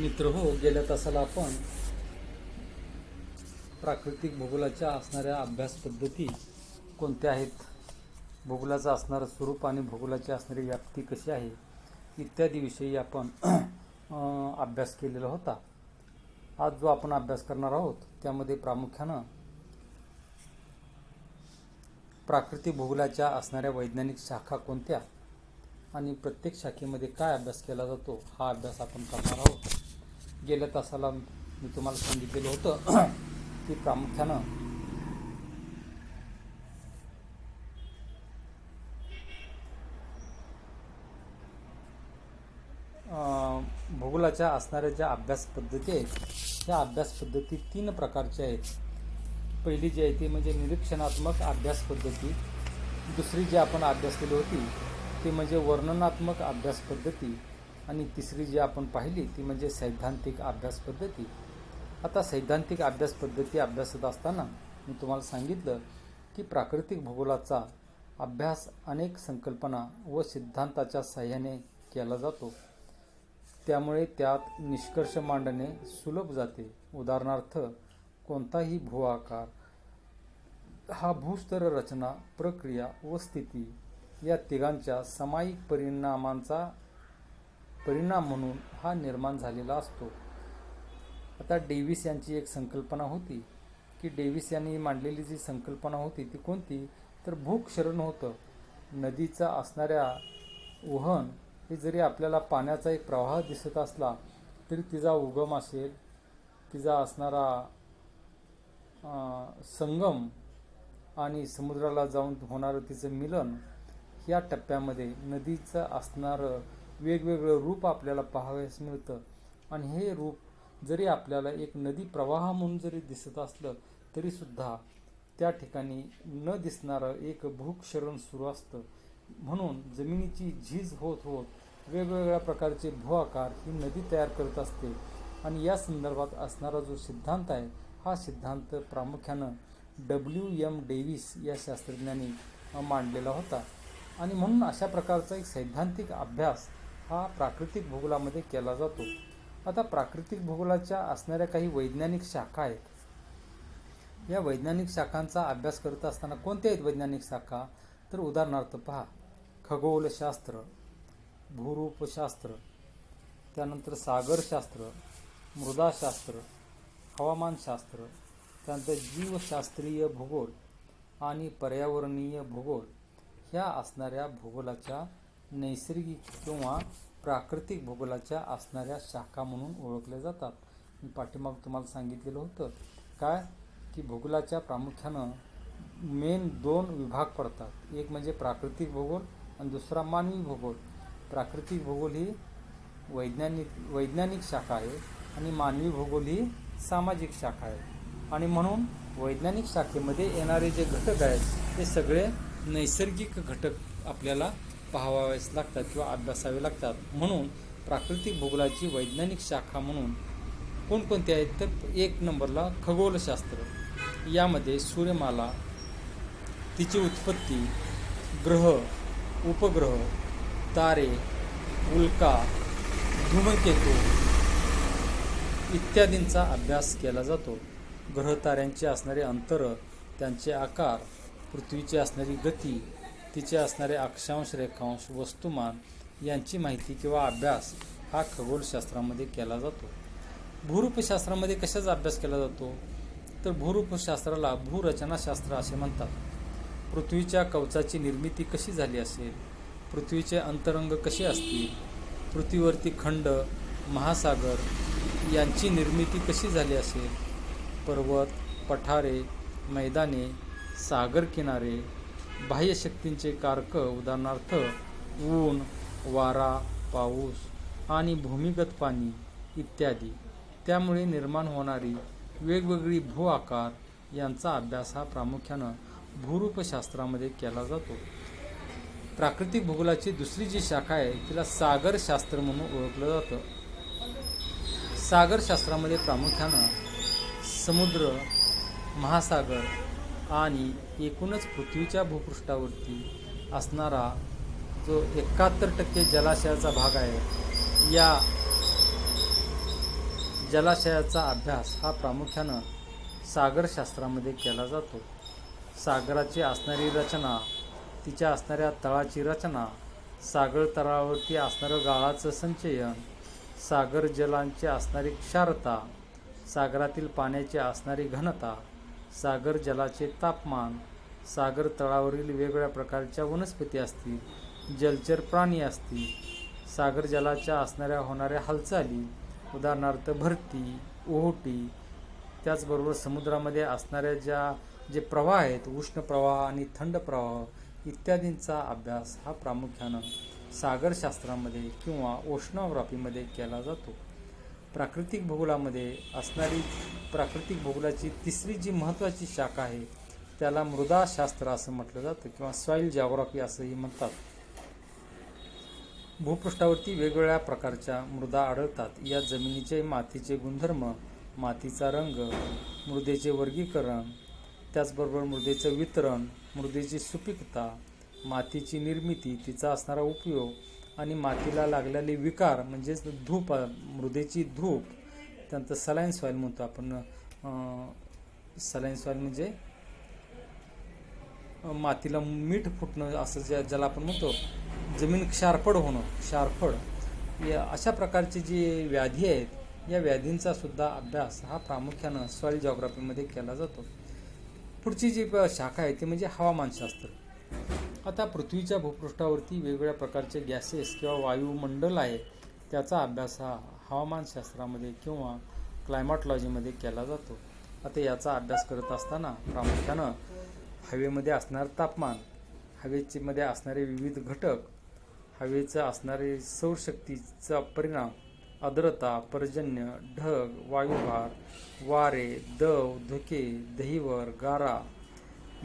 मित्र हो, गेल्या तासाला आपण प्राकृतिक भूगोलाच्या असणाऱ्या अभ्यास पद्धती कोणत्या आहेत, भूगोलाचं असणारं स्वरूप आणि भूगोलाची असणारी व्याप्ती कशी आहे इत्यादी विषयी आपण अभ्यास केलेला होता. आज जो आपण अभ्यास करणार आहोत त्यामध्ये प्रामुख्यानं प्राकृतिक भूगोलाच्या असणाऱ्या वैज्ञानिक शाखा कोणत्या आणि प्रत्येक शाखेमध्ये काय अभ्यास केला जातो हा अभ्यास आपण करणार आहोत. गेल्या तासाला मी तुम्हाला सांगितलेलं होतं की प्रामुख्यानं भूगोलाच्या असणाऱ्या ज्या अभ्यास पद्धती आहेत त्या अभ्यास पद्धती 3 प्रकारच्या आहेत. पहिली जी आहे ती म्हणजे निरीक्षणात्मक अभ्यास पद्धती, दुसरी जी आपण अभ्यासलेली होती ती म्हणजे वर्णनात्मक अभ्यास पद्धती आणि तिसरी जी आपण पाहिली ती म्हणजे सैद्धांतिक अभ्यास पद्धती. आता सैद्धांतिक अभ्यास पद्धती अभ्यासत असताना मी तुम्हाला सांगितलं की प्राकृतिक भूगोलाचा अभ्यास अनेक संकल्पना व सिद्धांताच्या साह्याने केला जातो. त्यामुळे त्यात निष्कर्ष मांडणे सुलभ जाते. उदाहरणार्थ, कोणताही भूआकार हा भूस्तर रचना, प्रक्रिया व स्थिती या तिघांच्या सामायिक परिणामांचा परिणाम म्हणून हा निर्माण झालेला असतो. आता डेव्हिस यांची एक संकल्पना होती की डेव्हिस यांनी मांडलेली जी संकल्पना होती ती कोणती, तर भूक्षरण होतं. नदीचा असणाऱ्या वहन हे जरी आपल्याला पाण्याचा एक प्रवाह दिसत असला तरी तिचा उगम असेल, तिचा असणारा संगम आणि समुद्राला जाऊन होणारं तिचं मिलन, या टप्प्यामध्ये नदीचं असणारं वेगवेगळं रूप आपल्याला पाहावयास मिळतं. आणि हे रूप जरी आपल्याला एक नदी प्रवाह म्हणून जरी दिसत असलं तरीसुद्धा त्या ठिकाणी न दिसणारं एक भूक्षरण सुरू असतं. म्हणून जमिनीची झीज होत होत वेगवेगळ्या प्रकारचे भूआकार ही नदी तयार करत असते. आणि या संदर्भात असणारा जो सिद्धांत आहे हा सिद्धांत प्रामुख्यानं W.M. डेव्हिस या शास्त्रज्ञांनी मांडलेला होता. आणि म्हणून अशा प्रकारचा एक सैद्धांतिक अभ्यास हा प्राकृतिक भूगोलामध्ये केला जातो. आता प्राकृतिक भूगोलाच्या असणाऱ्या काही वैज्ञानिक शाखा आहेत. या वैज्ञानिक शाखांचा अभ्यास करत असताना कोणत्या आहेत वैज्ञानिक शाखा, तर उदाहरणार्थ पहा, खगोलशास्त्र, भूरूपशास्त्र, त्यानंतर सागरशास्त्र, मृदाशास्त्र, हवामानशास्त्र, त्यानंतर जीवशास्त्रीय भूगोल आणि पर्यावरणीय भूगोल ह्या असणाऱ्या भूगोलाच्या नैसर्गिक किंवा प्राकृतिक भूगोलाच्या असणाऱ्या शाखा म्हणून ओळखल्या जातात. मी पाठीमाग तुम्हाला सांगितलेलं होतं काय की भूगोलाच्या प्रामुख्यानं मेन 2 विभाग पडतात. एक म्हणजे प्राकृतिक भूगोल आणि दुसरा मानवी भूगोल. प्राकृतिक भूगोल ही वैज्ञानिक शाखा आहे आणि मानवी भूगोल ही सामाजिक शाखा आहे. आणि म्हणून वैज्ञानिक शाखेमध्ये येणारे जे घटक आहेत ते सगळे नैसर्गिक घटक आपल्याला पाहावेच लागतात किंवा अभ्यासावे लागतात. म्हणून प्राकृतिक भूगोलाची वैज्ञानिक शाखा म्हणून कोणकोणती आहेत, तर 1 नंबरला खगोलशास्त्र. यामध्ये सूर्यमाला, तिची उत्पत्ती, ग्रह, उपग्रह, तारे, उल्का, धूमकेतू इत्यादींचा अभ्यास केला जातो. ग्रहताऱ्यांचे असणारे अंतर, त्यांचे आकार, पृथ्वीची असणारी गती, तिचे असणारे अक्षांश रेखांश, वस्तुमान यांची माहिती किंवा अभ्यास हा खगोलशास्त्रामध्ये केला जातो. भूरूपशास्त्रामध्ये कशाचा अभ्यास केला जातो, तर भूरूपशास्त्राला भूरचनाशास्त्र असे म्हणतात. पृथ्वीच्या कवचाची निर्मिती कशी झाली असेल, पृथ्वीचे अंतरंग कसे असतील, पृथ्वीवरती खंड, महासागर यांची निर्मिती कशी झाली असेल, पर्वत, पठारे, मैदाने, सागर किनारे, बाह्यशक्तींचे कारक उदाहरणार्थ ऊन, वारा, पाऊस आणि भूमिगत पाणी इत्यादी, त्यामुळे निर्माण होणारी वेगवेगळी भू आकार यांचा अभ्यास हा प्रामुख्यानं भूरूपशास्त्रामध्ये केला जातो. प्राकृतिक भूगोलाची दुसरी जी शाखा आहे तिला सागरशास्त्र म्हणून ओळखलं जातं. सागरशास्त्रामध्ये प्रामुख्यानं समुद्र, महासागर आणि एकूणच पृथ्वीच्या भूपृष्ठावरती असणारा जो 71% जलाशयाचा भाग आहे या जलाशयाचा अभ्यास हा प्रामुख्यानं सागरशास्त्रामध्ये केला जातो. सागराची असणारी रचना, तिच्या असणाऱ्या तळाची रचना, सागर तळावरती असणारं गाळाचं संचयन, सागर जलांची असणारी क्षारता, सागरातील पाण्याची असणारी घनता, सागर जलाचे तापमान, सागर तळावरील वेगवेगळ्या प्रकारच्या वनस्पती असतील, जलचर प्राणी असतील, सागर जलाच्या असणाऱ्या होणाऱ्या हालचाली, उदाहरणार्थ भरती, ओहोटी, त्याचबरोबर समुद्रामध्ये असणाऱ्या जे प्रवाह आहेत, उष्ण प्रवाह आणि थंड प्रवाह इत्यादींचा अभ्यास हा प्रामुख्यानं सागरशास्त्रामध्ये किंवा ओशनोग्राफीमध्ये केला जातो. प्राकृतिक भूगोलामध्ये असणारी प्राकृतिक भूगोलाची तिसरी जी महत्त्वाची शाखा आहे त्याला मृदाशास्त्र असं म्हटलं जातं किंवा सॉईल जिओग्राफी असंही म्हणतात. भूपृष्ठावरती वेगवेगळ्या प्रकारच्या मृदा आढळतात. या जमिनीचे मातीचे गुणधर्म, मातीचा रंग, मृदेचे वर्गीकरण, त्याचबरोबर मृदेचं वितरण, मृदेची सुपीकता, मातीची निर्मिती, तिचा असणारा उपयोग आणि मातीला लागलेले विकार म्हणजेच धूप, मृदेची धूप, त्यानंतर सलाईन सॉईल म्हणतो आपण. सलाईन सॉईल म्हणजे मातीला मीठ फुटणं असं ज्याला आपण म्हणतो. जमीन क्षारफळ होणं, क्षारफळ, या अशा प्रकारचे जे व्याधी आहेत या व्याधींचा सुद्धा अभ्यास हा प्रामुख्यानं सॉईल जिओग्राफीमध्ये केला जातो. पुढची जी शाखा आहे ती म्हणजे हवामानशास्त्र. आता पृथ्वीच्या भूपृष्ठावरती वेगवेगळ्या प्रकारचे गॅसेस किंवा वायुमंडल आहे त्याचा अभ्यास हा हवामानशास्त्रामध्ये किंवा क्लायमॅटॉलॉजीमध्ये केला जातो. आता याचा अभ्यास करत असताना प्रामुख्यानं हवेमध्ये असणारं तापमान, हवेमध्ये असणारे विविध घटक, हवेचं असणारे सौरशक्तीचा परिणाम, आर्द्रता, पर्जन्य, ढग, वायुभार, वारे, दव, धुके, दहिवर, गारा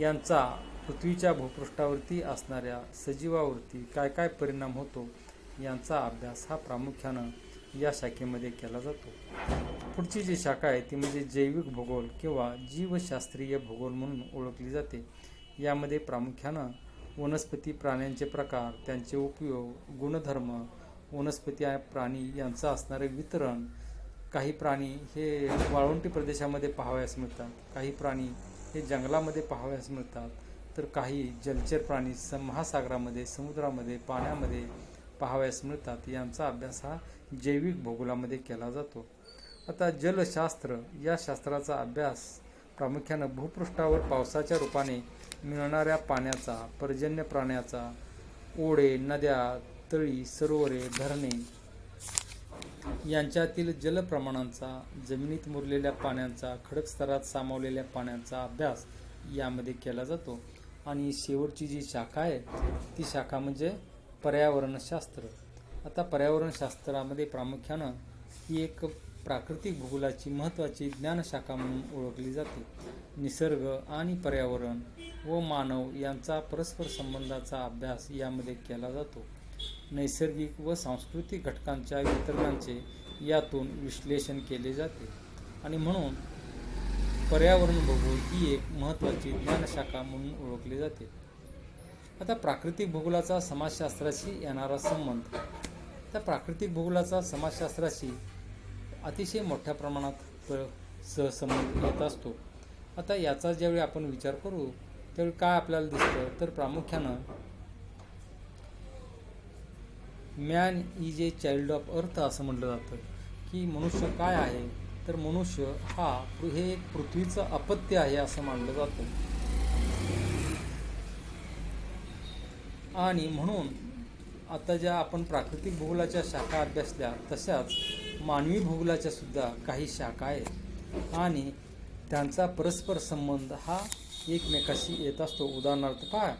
यांचा पृथ्वीच्या भूपृष्ठावरती असणाऱ्या सजीवावरती काय काय परिणाम होतो यांचा अभ्यास हा प्रामुख्यानं या शाखेमध्ये केला जातो. पुढची जी शाखा आहे ती म्हणजे जैविक भूगोल किंवा जीवशास्त्रीय भूगोल म्हणून ओळखली जाते. यामध्ये प्रामुख्यानं वनस्पती प्राण्यांचे प्रकार, त्यांचे उपयोग, गुणधर्म, वनस्पती आणि प्राणी यांचं असणारे वितरण, काही प्राणी हे वाळवंटी प्रदेशामध्ये पाहावयास मिळतात, काही प्राणी हे जंगलामध्ये पाहावयास मिळतात, तर काही जलचर प्राणी महासागरामध्ये, समुद्रामध्ये, पाण्यामध्ये पाहावयास मिळतात. यांचा अभ्यास हा जैविक भूगोलामध्ये केला जातो. आता जलशास्त्र या शास्त्राचा अभ्यास प्रामुख्यानं भूपृष्ठावर पावसाच्या रूपाने मिळणाऱ्या पाण्याचा, पर्जन्य प्राण्याचा, ओढे, नद्या, तळी, सरोवरे, धरणे यांच्यातील जलप्रमाणांचा, जमिनीत मुरलेल्या पाण्याचा, खडक स्तरात सामावलेल्या पाण्याचा अभ्यास यामध्ये केला जातो. आणि शेवटची जी शाखा आहे ती शाखा म्हणजे पर्यावरणशास्त्र. आता पर्यावरणशास्त्रामध्ये प्रामुख्यानं ही एक प्राकृतिक भूगोलाची महत्त्वाची ज्ञानशाखा म्हणून ओळखली जाते. निसर्ग आणि पर्यावरण व मानव यांचा परस्पर संबंधाचा अभ्यास यामध्ये केला जातो. नैसर्गिक व सांस्कृतिक घटकांच्या वितरणांचे यातून विश्लेषण केले जाते आणि म्हणून पर्यावरण भूगोल ही एक महत्त्वाची ज्ञानशाखा म्हणून ओळखली जाते. आता प्राकृतिक भूगोलाचा समाजशास्त्राशी येणारा संबंध. तर प्राकृतिक भूगोलाचा समाजशास्त्राशी अतिशय मोठ्या प्रमाणात सहसंबंध येत असतो. आता याचा ज्यावेळी आपण विचार करू त्यावेळी काय आपल्याला दिसतं तर प्रामुख्यानं man is a child of earth असं म्हटलं जातं की मनुष्य काय आहे तर मनुष्य हे एक पृथ्वीचं अपत्य आहे असं मानलं जातं. आणि म्हणून आता ज्या आपण प्राकृतिक भूगोलाच्या शाखा अभ्यासल्या तशाच मानवी भूगोलाच्या सुद्धा काही शाखा आहेत आणि त्यांचा परस्पर संबंध हा एकमेकाशी येत असतो. उदाहरणार्थ पहा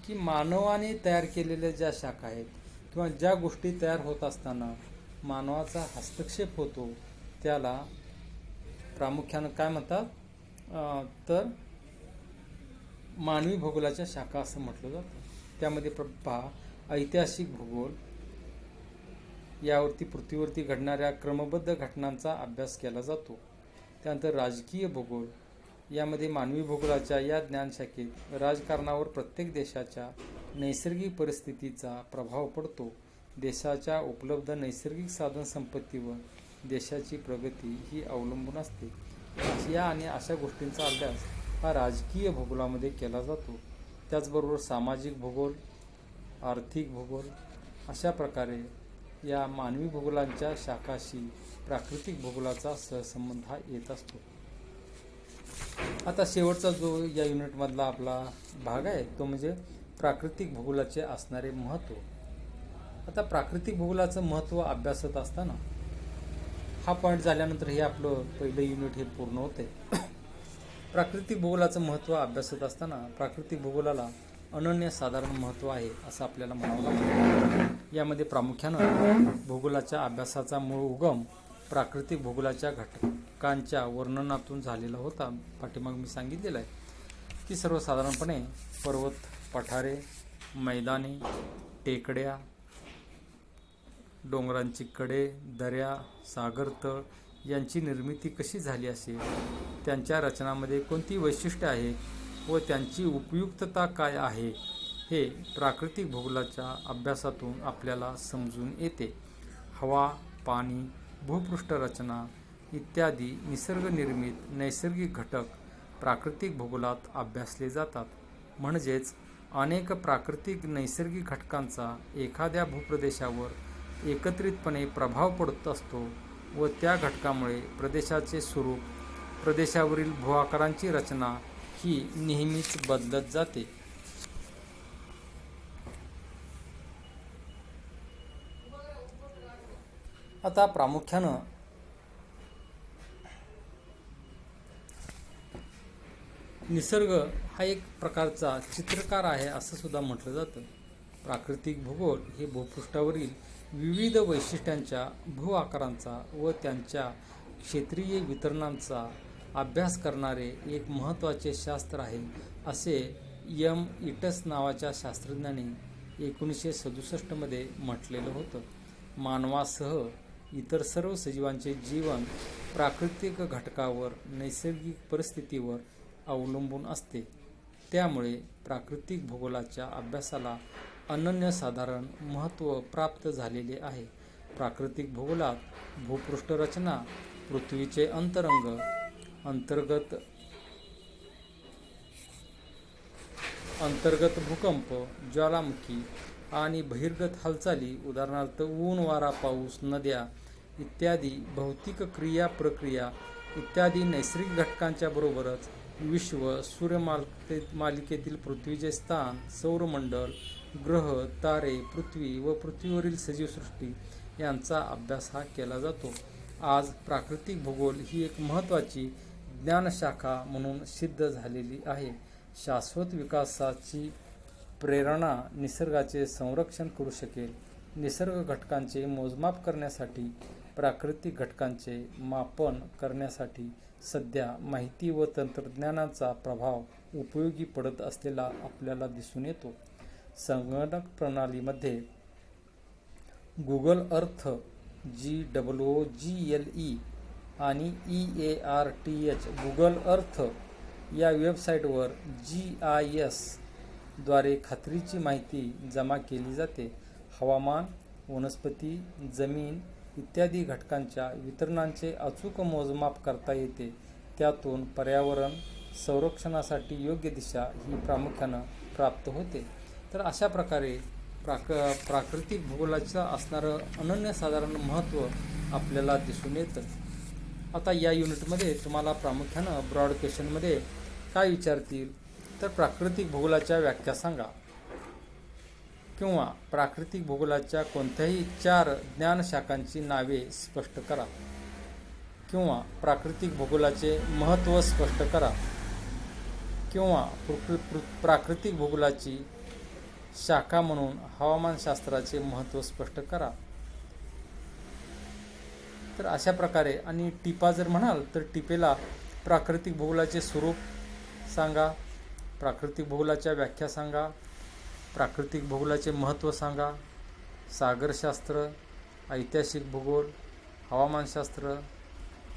की मानवाने तयार केलेल्या ज्या शाखा आहेत किंवा ज्या गोष्टी तयार होत असताना मानवाचा हस्तक्षेप होतो त्याला प्रामुख्यानं काय म्हणतात तर मानवी भूगोलाच्या शाखा असं म्हटलं जातं. त्यामध्ये पहा ऐतिहासिक भूगोल, यावरती पृथ्वीवरती घडणाऱ्या क्रमबद्ध घटनांचा अभ्यास केला जातो. त्यानंतर राजकीय भूगोल, यामध्ये मानवी भूगोलाच्या या ज्ञानशाखेत राजकारणावर प्रत्येक देशाच्या नैसर्गिक परिस्थितीचा प्रभाव पडतो. देशाच्या उपलब्ध नैसर्गिक साधनसंपत्तीवर देशाची प्रगती ही अवलंबून असते. या आणि अशा गोष्टींचा अभ्यास हा राजकीय भूगोलामध्ये केला जातो. त्याचबरोबर सामाजिक भूगोल, आर्थिक भूगोल अशा प्रकारे या मानवी भूगोलांच्या शाखाशी प्राकृतिक भूगोलाचा सहसंबंध हा येत असतो. आता शेवटचा जो या युनिटमधला आपला भाग आहे तो म्हणजे प्राकृतिक भूगोलाचे असणारे महत्त्व. आता प्राकृतिक भूगोलाचं महत्त्व अभ्यासत असताना हा पॉईंट झाल्यानंतर हे आपलं पहिलं युनिट हे पूर्ण होते. प्राकृतिक भूगोलाचं महत्त्व अभ्यासत असताना प्राकृतिक भूगोलाला अनन्यसाधारण महत्त्व आहे असं आपल्याला म्हणावं लागतं. यामध्ये प्रामुख्यानं भूगोलाच्या अभ्यासाचा मूळ उगम प्राकृतिक भूगोलाच्या घटकांच्या वर्णनातून झालेला होता. पाठीमाग मी सांगितलेलं आहे की सर्वसाधारणपणे पर्वत, पठारे, मैदाने, टेकड्या, डोंगरांची कडे, दऱ्या, सागरतळ यांची निर्मिती कशी झाली असेल, त्यांच्या रचनामध्ये कोणती वैशिष्ट्ये आहेत व त्यांची उपयुक्तता काय आहे हे प्राकृतिक भूगोलाच्या अभ्यासातून आपल्याला समजून येते. हवा, पाणी, भूपृष्ठ रचना इत्यादी निसर्गनिर्मित नैसर्गिक घटक प्राकृतिक भूगोलात अभ्यासले जातात. म्हणजेच अनेक प्राकृतिक नैसर्गिक घटकांचा एखाद्या भूप्रदेशावर एकत्रितपणे प्रभाव पडत असतो व त्या घटकामुळे प्रदेशाचे स्वरूप, प्रदेशावरील भूआकारांची रचना ही नेहमीच बदलत जाते. आता प्रामुख्यानं निसर्ग हा एक प्रकारचा चित्रकार आहे असं सुद्धा म्हटलं जातं. प्राकृतिक भूगोल हे भूपृष्ठावरील विविध वैशिष्ट्यांच्या, भूआकारांचा व त्यांच्या क्षेत्रीय वितरणांचा अभ्यास करणारे एक महत्त्वाचे शास्त्र आहे असे एम. इटस नावाच्या शास्त्रज्ञाने 1967 मध्ये म्हटलेलं होतं. मानवासह इतर सर्व सजीवांचे जीवन प्राकृतिक घटकावर, नैसर्गिक परिस्थितीवर अवलंबून असते. त्यामुळे प्राकृतिक भूगोलाच्या अभ्यासाला अनन्यसाधारण महत्त्व प्राप्त झालेले आहे. प्राकृतिक भूगोलात भूपृष्ठ रचना, पृथ्वीचे अंतरंग, अंतर्गत भूकंप, ज्वालामुखी आणि बहिर्गत हालचाली, उदाहरणार्थ ऊन, वारा, पाऊस, नद्या इत्यादी भौतिक क्रिया, प्रक्रिया इत्यादी नैसर्गिक घटकांच्या बरोबरच विश्व, सूर्यमालिकेतील पृथ्वीचे स्थान, सौरमंडल, ग्रह, तारे, पृथ्वी व पृथ्वीवरील सजीवसृष्टी यांचा अभ्यास हा केला जातो. आज प्राकृतिक भूगोल ही एक महत्त्वाची ज्ञानशाखा म्हणून सिद्ध झालेली आहे. शाश्वत विकासाची प्रेरणा निसर्गाचे संरक्षण करू शकेल. निसर्ग घटकांचे मोजमाप करण्यासाठी, प्राकृतिक घटकांचे मापन करण्यासाठी सध्या माहिती व तंत्रज्ञानाचा प्रभाव उपयोगी पडत असलेला आपल्याला दिसून येतो. संगणक प्रणालीमध्ये गुगल अर्थ, GOOGLE आणि EARTH गुगल अर्थ या वेबसाईटवर GIS द्वारे खात्रीची माहिती जमा केली जाते. हवामान, वनस्पती, जमीन इत्यादी घटकांच्या वितरणांचे अचूक मोजमाप करता येते. त्यातून पर्यावरण संरक्षणासाठी योग्य दिशा ही प्रामुख्यानं प्राप्त होते. तर अशा प्रकारे प्राकृतिक भूगोलाचं असणारं अनन्यसाधारण महत्त्व आपल्याला दिसून येतं. आता या युनिटमध्ये तुम्हाला प्रामुख्यानं ब्रॉड क्वेश्चनमध्ये काय विचारतील तर प्राकृतिक भूगोलाच्या व्याख्या सांगा किंवा प्राकृतिक भूगोलाच्या कोणत्याही 4 ज्ञानशाखांची नावे स्पष्ट करा किंवा प्राकृतिक भूगोलाचे महत्त्व स्पष्ट करा किंवा प्राकृतिक भूगोलाची शाखा म्हणून हवामानशास्त्राचे महत्त्व स्पष्ट करा. तर अशा प्रकारे आणि टिपा जर म्हणाल तर टिपेला प्राकृतिक भूगोलाचे स्वरूप सांगा, प्राकृतिक भूगोलाच्या व्याख्या सांगा, प्राकृतिक भूगोलाचे महत्त्व सांगा, सागरशास्त्र, ऐतिहासिक भूगोल, हवामानशास्त्र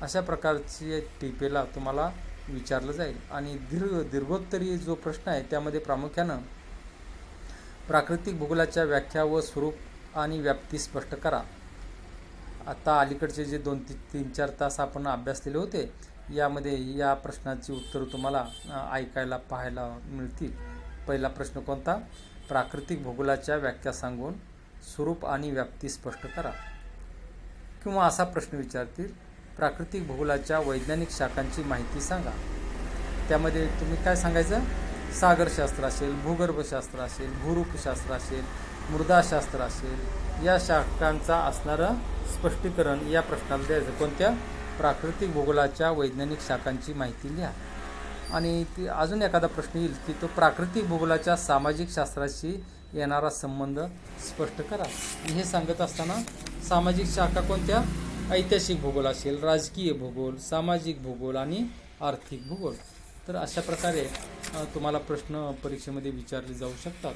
अशा प्रकारचे टिपेला तुम्हाला विचारलं जाईल. आणि दीर्घोत्तरीय जो प्रश्न आहे त्यामध्ये प्रामुख्यानं प्राकृतिक भूगोलाच्या व्याख्या व स्वरूप आणि व्याप्ती स्पष्ट करा. आता अलीकडचे जे 2-3-4 तास आपण अभ्यासलेले होते, यामध्ये या प्रश्नाची उत्तरं तुम्हाला ऐकायला पाहायला मिळतील. पहिला प्रश्न कोणता? प्राकृतिक भूगोलाच्या व्याख्या सांगून स्वरूप आणि व्याप्ती स्पष्ट करा. किंवा असा प्रश्न विचारतील, प्राकृतिक भूगोलाच्या वैज्ञानिक शाखांची माहिती सांगा. त्यामध्ये तुम्ही काय सांगायचं? सागरशास्त्र असेल, भूगर्भशास्त्र असेल, भूरूपशास्त्र असेल, मृदाशास्त्र असेल, या शाखांचा असणारं स्पष्टीकरण या प्रश्नाला द्यायचं. कोणत्या? प्राकृतिक भूगोलाच्या वैज्ञानिक शाखांची माहिती लिहा. आणि ती अजून एखादा प्रश्न येईल की तो प्राकृतिक भूगोलाच्या सामाजिक शास्त्राशी येणारा संबंध स्पष्ट करा. हे सांगत असताना सामाजिक शाखा कोणत्या? ऐतिहासिक भूगोल असेल, राजकीय भूगोल, सामाजिक भूगोल आणि आर्थिक भूगोल. तर अशा प्रकारे तुम्हाला प्रश्न परीक्षेमध्ये विचारले जाऊ शकतात.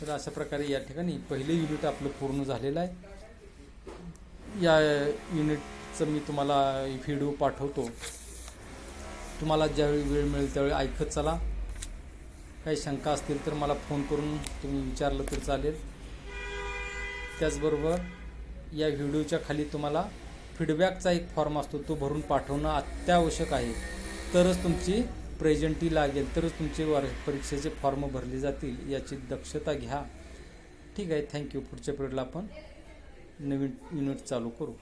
तर अशा प्रकारे या ठिकाणी पहिले युनिट आपलं पूर्ण झालेलं आहे. या युनिटचं मी तुम्हाला व्हिडिओ पाठवतो. तुम्हाला ज्यावेळी वेळ मिळेल त्यावेळी ऐकत चला. काही शंका असतील तर मला फोन करून तुम्ही विचारलं तर चालेल. त्याचबरोबर या व्हिडिओच्या खाली तुम्हाला फीडबॅकचा एक फॉर्म असतो, तो भरून पाठवणं अत्यावश्यक आहे. तरच तुमची प्रेझेंटी लागेल, तरच तुमचे परीक्षेचे फॉर्म भरले जातील. याची दक्षता घ्या. ठीक आहे, थँक्यू. पुढच्या पिरियडला आपण नवीन युनिट चालू करू.